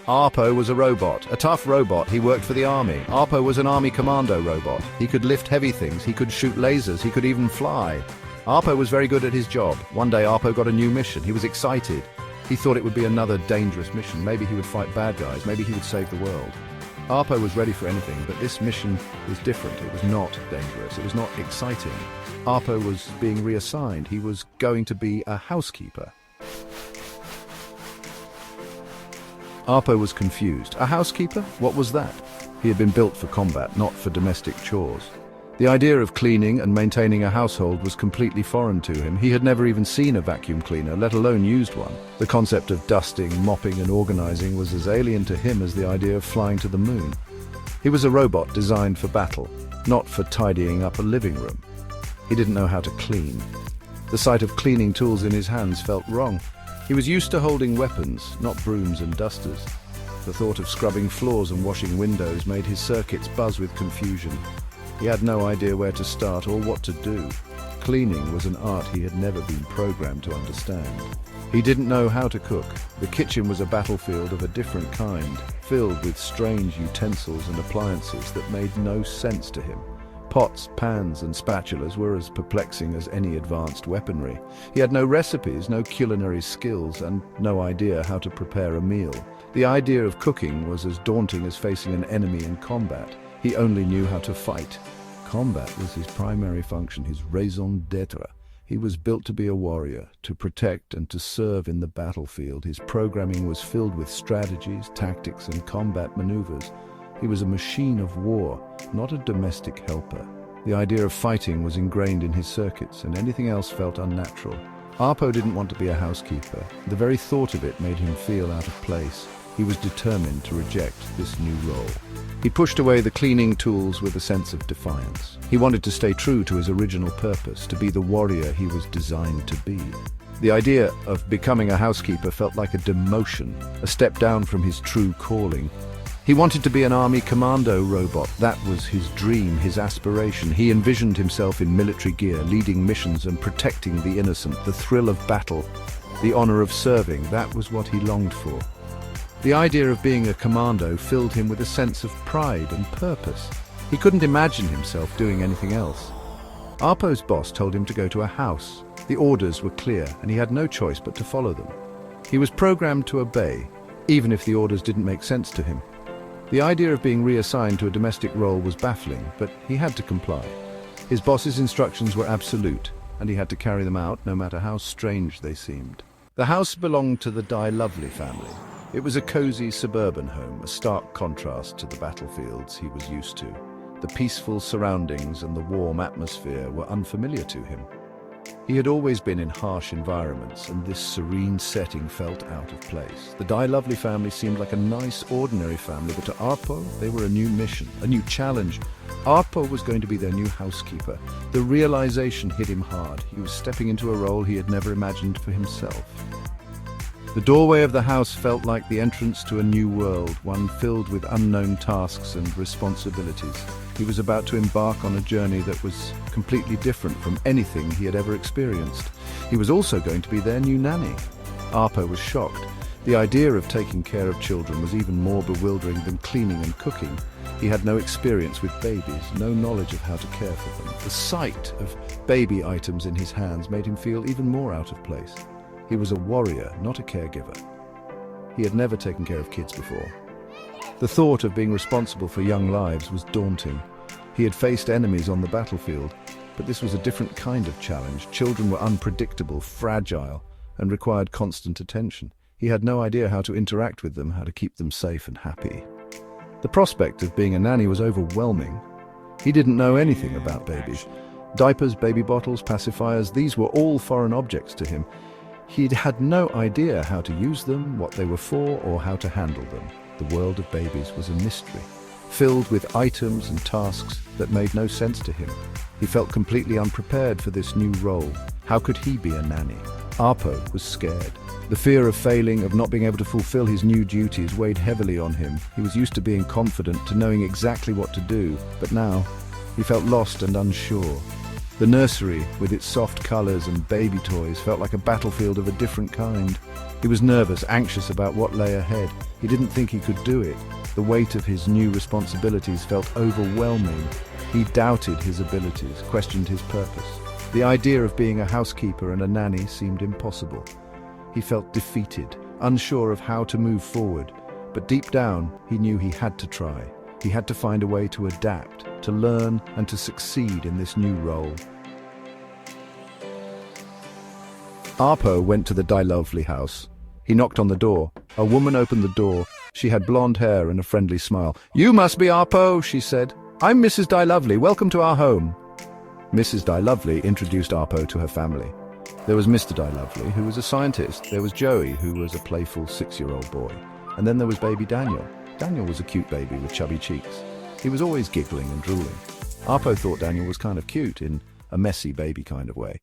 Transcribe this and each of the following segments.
Arpo was a robot, a tough robot. He worked for the army. Arpo was an army commando robot. He could lift heavy things, he could shoot lasers, he could even fly. Arpo was very good at his job. One day Arpo got a new mission. He was excited. He thought it would be another dangerous mission. Maybe he would fight bad guys, maybe he would save the world. Arpo was ready for anything, but this mission was different. It was not dangerous, it was not exciting. Arpo was being reassigned. He was going to be a housekeeper. Arpo was confused. A housekeeper? What was that? He had been built for combat, not for domestic chores. The idea of cleaning and maintaining a household was completely foreign to him. He had never even seen a vacuum cleaner, let alone used one. The concept of dusting, mopping and organizing was as alien to him as the idea of flying to the moon. He was a robot designed for battle, not for tidying up a living room. He didn't know how to clean. The sight of cleaning tools in his hands felt wrong. He was used to holding weapons, not brooms and dusters. The thought of scrubbing floors and washing windows made his circuits buzz with confusion. He had no idea where to start or what to do. Cleaning was an art he had never been programmed to understand. He didn't know how to cook. The kitchen was a battlefield of a different kind, filled with strange utensils and appliances that made no sense to him. Pots, pans and spatulas were as perplexing as any advanced weaponry. He had no recipes, no culinary skills, and no idea how to prepare a meal. The idea of cooking was as daunting as facing an enemy in combat. He only knew how to fight. Combat was his primary function, his raison d'etre. He was built to be a warrior, to protect and to serve in the battlefield. His programming was filled with strategies, tactics, and combat maneuvers. He was a machine of war, not a domestic helper. The idea of fighting was ingrained in his circuits, and anything else felt unnatural. Arpo didn't want to be a housekeeper. The very thought of it made him feel out of place. He was determined to reject this new role. He pushed away the cleaning tools with a sense of defiance. He wanted to stay true to his original purpose, to be the warrior he was designed to be. The idea of becoming a housekeeper felt like a demotion, a step down from his true calling. He wanted to be an army commando robot. That was his dream, his aspiration. He envisioned himself in military gear, leading missions and protecting the innocent. The thrill of battle, the honor of serving, that was what he longed for. The idea of being a commando filled him with a sense of pride and purpose. He couldn't imagine himself doing anything else. Arpo's boss told him to go to a house. The orders were clear, and he had no choice but to follow them. He was programmed to obey, even if the orders didn't make sense to him. The idea of being reassigned to a domestic role was baffling, but he had to comply. His boss's instructions were absolute, and he had to carry them out no matter how strange they seemed. The house belonged to the DiLovely family. It was a cozy suburban home, a stark contrast to the battlefields he was used to. The peaceful surroundings and the warm atmosphere were unfamiliar to him. He had always been in harsh environments, and this serene setting felt out of place. The DiLovely family seemed like a nice, ordinary family, but to Arpo, they were a new mission, a new challenge. Arpo was going to be their new housekeeper. The realization hit him hard. He was stepping into a role he had never imagined for himself. The doorway of the house felt like the entrance to a new world, one filled with unknown tasks and responsibilities. He was about to embark on a journey that was completely different from anything he had ever experienced. He was also going to be their new nanny. Arpo was shocked. The idea of taking care of children was even more bewildering than cleaning and cooking. He had no experience with babies, no knowledge of how to care for them. The sight of baby items in his hands made him feel even more out of place. He was a warrior, not a caregiver. He had never taken care of kids before. The thought of being responsible for young lives was daunting. He had faced enemies on the battlefield, but this was a different kind of challenge. Children were unpredictable, fragile, and required constant attention. He had no idea how to interact with them, how to keep them safe and happy. The prospect of being a nanny was overwhelming. He didn't know anything about babies. Diapers, baby bottles, pacifiers, these were all foreign objects to him. He'd had no idea how to use them, what they were for, or how to handle them. The world of babies was a mystery, filled with items and tasks that made no sense to him. He felt completely unprepared for this new role. How could he be a nanny? Arpo was scared. The fear of failing, of not being able to fulfill his new duties, weighed heavily on him. He was used to being confident, to knowing exactly what to do, but now he felt lost and unsure. The nursery, with its soft colors and baby toys, felt like a battlefield of a different kind. He was nervous, anxious about what lay ahead. He didn't think he could do it. The weight of his new responsibilities felt overwhelming. He doubted his abilities, questioned his purpose. The idea of being a housekeeper and a nanny seemed impossible. He felt defeated, unsure of how to move forward. But deep down, he knew he had to try. He had to find a way to adapt, to learn, and to succeed in this new role. Arpo went to the DiLovely house. He knocked on the door. A woman opened the door. She had blonde hair and a friendly smile. "You must be Arpo," she said. "I'm Mrs. DiLovely. Welcome to our home." Mrs. DiLovely introduced Arpo to her family. There was Mr. DiLovely, who was a scientist. There was Joey, who was a playful 6-year-old boy. And then there was baby Daniel. Daniel was a cute baby with chubby cheeks. He was always giggling and drooling. Arpo thought Daniel was kind of cute in a messy baby kind of way.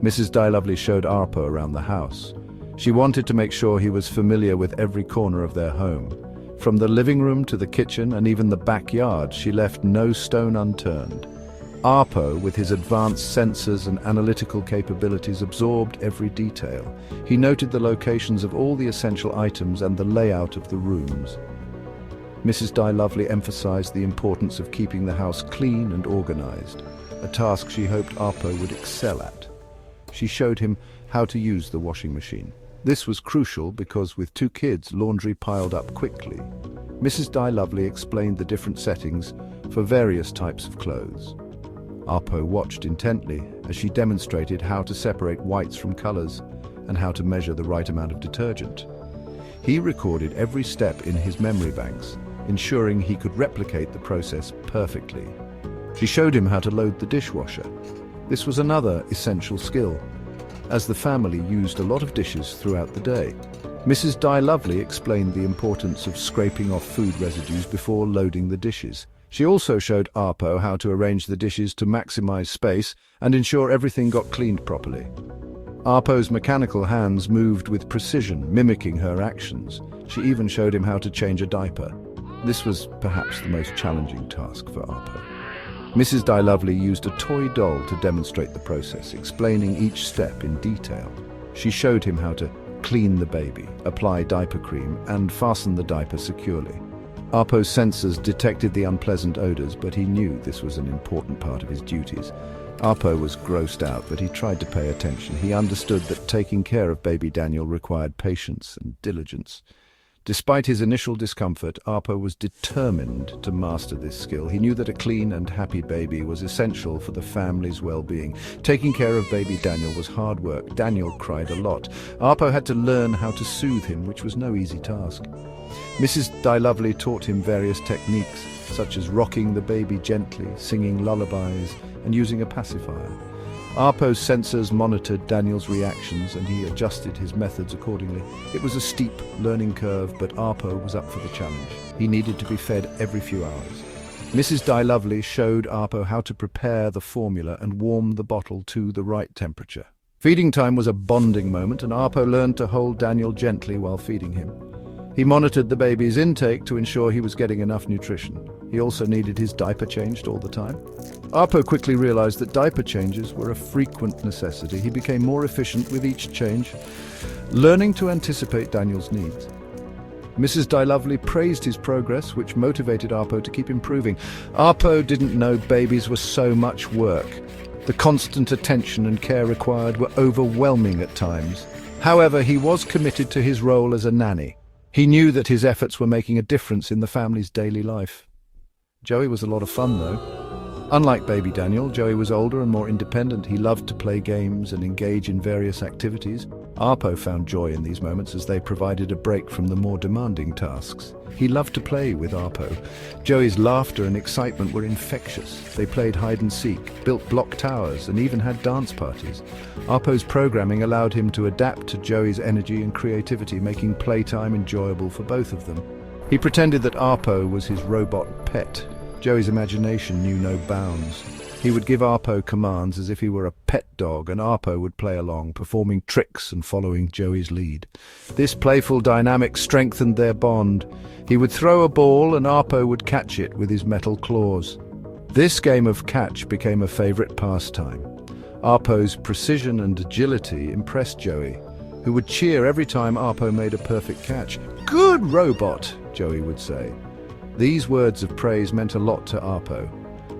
Mrs. DiLovely showed Arpo around the house. She wanted to make sure he was familiar with every corner of their home. From the living room to the kitchen and even the backyard, she left no stone unturned. Arpo, with his advanced sensors and analytical capabilities, absorbed every detail. He noted the locations of all the essential items and the layout of the rooms. Mrs. DiLovely emphasized the importance of keeping the house clean and organized, a task she hoped Arpo would excel at. She showed him how to use the washing machine. This was crucial because with 2 kids, laundry piled up quickly. Mrs. DiLovely explained the different settings for various types of clothes. Arpo watched intently as she demonstrated how to separate whites from colors and how to measure the right amount of detergent. He recorded every step in his memory banks, ensuring he could replicate the process perfectly. She showed him how to load the dishwasher. This was another essential skill, as the family used a lot of dishes throughout the day. Mrs. DiLovely explained the importance of scraping off food residues before loading the dishes. She also showed Arpo how to arrange the dishes to maximize space and ensure everything got cleaned properly. Arpo's mechanical hands moved with precision, mimicking her actions. She even showed him how to change a diaper. This was perhaps the most challenging task for Arpo. Mrs. DiLovely used a toy doll to demonstrate the process, explaining each step in detail. She showed him how to clean the baby, apply diaper cream, and fasten the diaper securely. Arpo's sensors detected the unpleasant odors, but he knew this was an important part of his duties. Arpo was grossed out, but he tried to pay attention. He understood that taking care of baby Daniel required patience and diligence. Despite his initial discomfort, Arpo was determined to master this skill. He knew that a clean and happy baby was essential for the family's well-being. Taking care of baby Daniel was hard work. Daniel cried a lot. Arpo had to learn how to soothe him, which was no easy task. Mrs. DiLovely taught him various techniques, such as rocking the baby gently, singing lullabies, and using a pacifier. Arpo's sensors monitored Daniel's reactions and he adjusted his methods accordingly. It was a steep learning curve, but Arpo was up for the challenge. He needed to be fed every few hours. Mrs. DiLovely showed Arpo how to prepare the formula and warm the bottle to the right temperature. Feeding time was a bonding moment, and Arpo learned to hold Daniel gently while feeding him. He monitored the baby's intake to ensure he was getting enough nutrition. He also needed his diaper changed all the time. Arpo quickly realized that diaper changes were a frequent necessity. He became more efficient with each change, learning to anticipate Daniel's needs. Mrs. DiLovely praised his progress, which motivated Arpo to keep improving. Arpo didn't know babies were so much work. The constant attention and care required were overwhelming at times. However, he was committed to his role as a nanny. He knew that his efforts were making a difference in the family's daily life. Joey was a lot of fun, though. Unlike baby Daniel, Joey was older and more independent. He loved to play games and engage in various activities. Arpo found joy in these moments as they provided a break from the more demanding tasks. He loved to play with Arpo. Joey's laughter and excitement were infectious. They played hide and seek, built block towers, and even had dance parties. Arpo's programming allowed him to adapt to Joey's energy and creativity, making playtime enjoyable for both of them. He pretended that Arpo was his robot pet. Joey's imagination knew no bounds. He would give Arpo commands as if he were a pet dog, and Arpo would play along, performing tricks and following Joey's lead. This playful dynamic strengthened their bond. He would throw a ball and Arpo would catch it with his metal claws. This game of catch became a favorite pastime. Arpo's precision and agility impressed Joey, who would cheer every time Arpo made a perfect catch. "Good robot," Joey would say. These words of praise meant a lot to Arpo.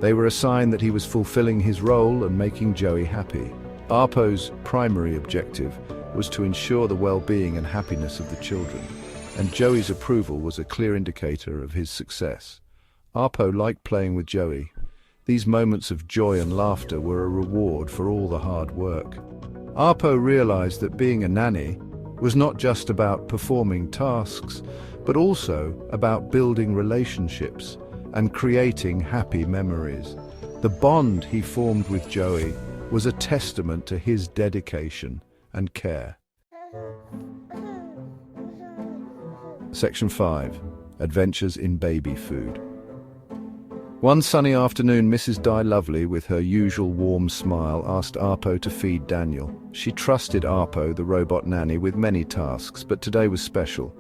They were a sign that he was fulfilling his role and making Joey happy. Arpo's primary objective was to ensure the well-being and happiness of the children, and Joey's approval was a clear indicator of his success. Arpo liked playing with Joey. These moments of joy and laughter were a reward for all the hard work. Arpo realized that being a nanny was not just about performing tasks, but also about building relationships and creating happy memories. The bond he formed with Joey was a testament to his dedication and care. Section 5. Adventures in Baby Food. One sunny afternoon, Mrs. DiLovely, with her usual warm smile, asked Arpo to feed Daniel. She trusted Arpo, the robot nanny, with many tasks, but today was special.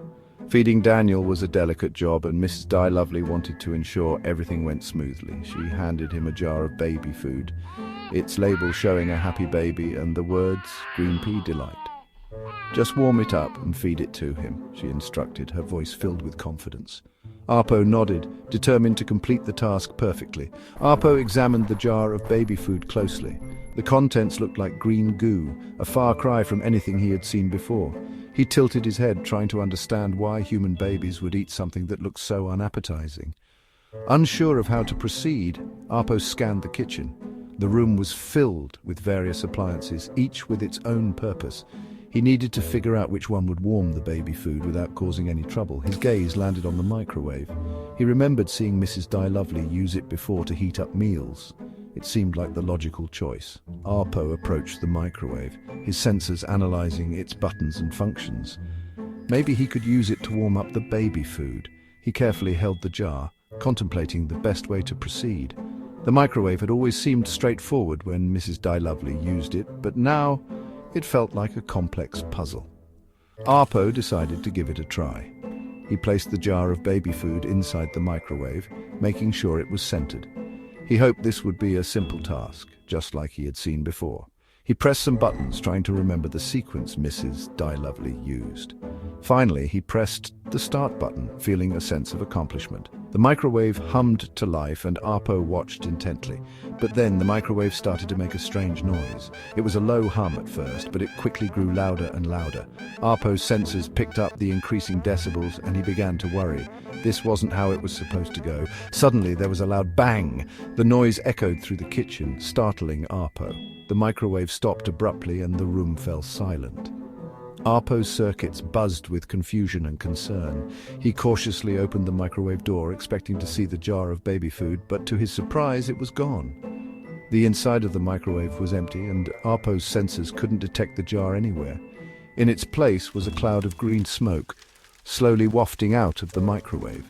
Feeding Daniel was a delicate job, and Mrs. DiLovely wanted to ensure everything went smoothly. She handed him a jar of baby food, its label showing a happy baby and the words, "Green Pea Delight." "Just warm it up and feed it to him," she instructed, her voice filled with confidence. Arpo nodded, determined to complete the task perfectly. Arpo examined the jar of baby food closely. The contents looked like green goo, a far cry from anything he had seen before. He tilted his head, trying to understand why human babies would eat something that looked so unappetizing. Unsure of how to proceed, Arpo scanned the kitchen. The room was filled with various appliances, each with its own purpose. He needed to figure out which one would warm the baby food without causing any trouble. His gaze landed on the microwave. He remembered seeing Mrs. DiLovely use it before to heat up meals. It seemed like the logical choice. Arpo approached the microwave, his sensors analyzing its buttons and functions. Maybe he could use it to warm up the baby food. He carefully held the jar, contemplating the best way to proceed. The microwave had always seemed straightforward when Mrs. DiLovely used it, but now it felt like a complex puzzle. Arpo decided to give it a try. He placed the jar of baby food inside the microwave, making sure it was centered. He hoped this would be a simple task, just like he had seen before. He pressed some buttons, trying to remember the sequence Mrs. DiLovely used. Finally, he pressed the start button, feeling a sense of accomplishment. The microwave hummed to life and Arpo watched intently. But then the microwave started to make a strange noise. It was a low hum at first, but it quickly grew louder and louder. Arpo's sensors picked up the increasing decibels and he began to worry. This wasn't how it was supposed to go. Suddenly there was a loud bang. The noise echoed through the kitchen, startling Arpo. The microwave stopped abruptly and the room fell silent. Arpo's circuits buzzed with confusion and concern. He cautiously opened the microwave door, expecting to see the jar of baby food, but to his surprise, it was gone. The inside of the microwave was empty, and Arpo's sensors couldn't detect the jar anywhere. In its place was a cloud of green smoke, slowly wafting out of the microwave.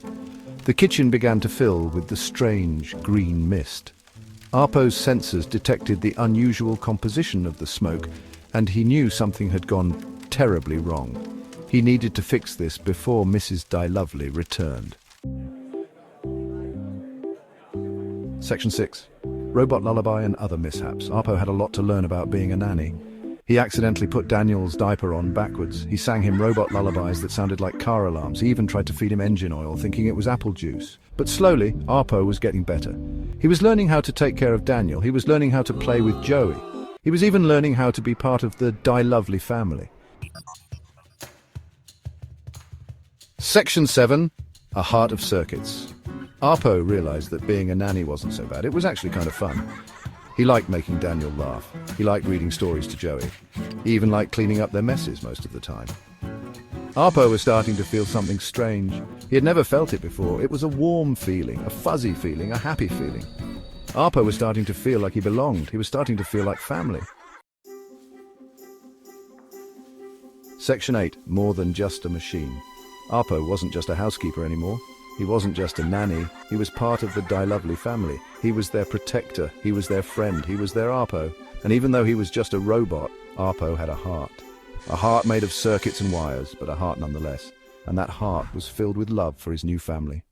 The kitchen began to fill with the strange green mist. Arpo's sensors detected the unusual composition of the smoke, and he knew something had gone terribly wrong. He needed to fix this before Mrs. DiLovely returned. Section 6. Robot Lullaby and Other Mishaps. Arpo had a lot to learn about being a nanny. He accidentally put Daniel's diaper on backwards. He sang him robot lullabies that sounded like car alarms. He even tried to feed him engine oil, thinking it was apple juice. But slowly, Arpo was getting better. He was learning how to take care of Daniel. He was learning how to play with Joey. He was even learning how to be part of the DiLovely family. Section 7. A Heart of Circuits. Arpo realized that being a nanny wasn't so bad. It was actually kind of fun. He liked making Daniel laugh. He liked reading stories to Joey. He even liked cleaning up their messes most of the time. Arpo was starting to feel something strange. He had never felt it before. It was a warm feeling, a fuzzy feeling, a happy feeling. Arpo was starting to feel like he belonged. He was starting to feel like family. Section 8. More than just a machine. Arpo wasn't just a housekeeper anymore. He wasn't just a nanny. He was part of the DiLovely family. He was their protector. He was their friend. He was their Arpo. And even though he was just a robot, Arpo had a heart. A heart made of circuits and wires, but a heart nonetheless. And that heart was filled with love for his new family.